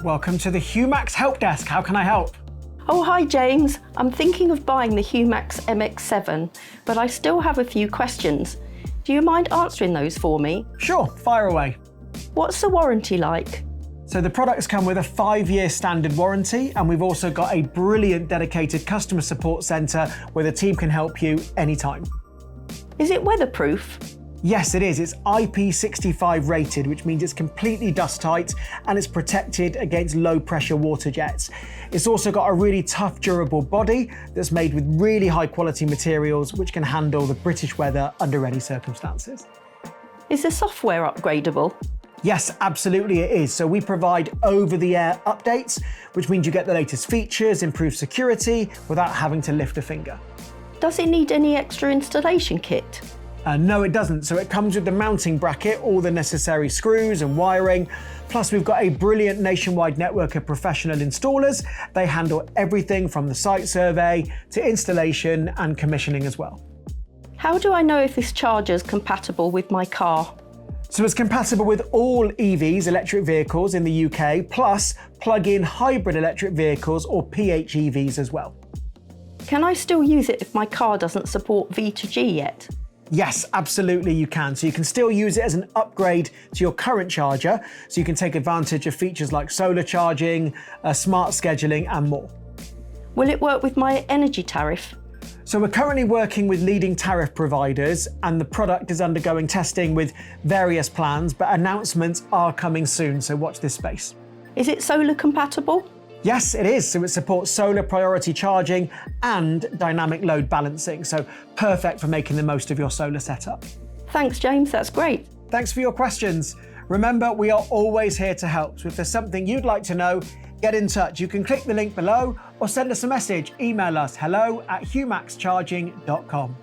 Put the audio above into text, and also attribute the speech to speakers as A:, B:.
A: Welcome to the Humax Help Desk. How can I help?
B: Oh, hi James. I'm thinking of buying the Humax MX7, but I still have a few questions. Do you mind answering those for me?
A: Sure, fire away.
B: What's the warranty like?
A: So the products come with a 5-year standard warranty, and we've also got a brilliant dedicated customer support centre where the team can help you anytime.
B: Is it weatherproof?
A: Yes, it is. It's IP65 rated, which means it's completely dust tight and it's protected against low pressure water jets. It's also got a really tough, durable body that's made with really high quality materials, which can handle the British weather under any circumstances.
B: Is the software upgradable?
A: Yes, absolutely it is. So we provide over-the-air updates, which means you get the latest features, improved security, without having to lift a finger.
B: Does it need any extra installation kit?
A: No, it doesn't. So it comes with the mounting bracket, all the necessary screws and wiring. Plus, we've got a brilliant nationwide network of professional installers. They handle everything from the site survey to installation and commissioning as well.
B: How do I know if this charger is compatible with my car?
A: So it's compatible with all EVs, electric vehicles in the UK, plus plug-in hybrid electric vehicles or PHEVs as well.
B: Can I still use it if my car doesn't support V2G yet?
A: Yes, absolutely you can. So you can still use it as an upgrade to your current charger. So you can take advantage of features like solar charging, smart scheduling and more.
B: Will it work with my energy tariff?
A: So we're currently working with leading tariff providers and the product is undergoing testing with various plans, but announcements are coming soon. So watch this space.
B: Is it solar compatible?
A: Yes, it is. So it supports solar priority charging and dynamic load balancing. So perfect for making the most of your solar setup.
B: Thanks, James. That's great.
A: Thanks for your questions. Remember, we are always here to help. So if there's something you'd like to know, get in touch. You can click the link below or send us a message. Email us hello@humaxcharging.com.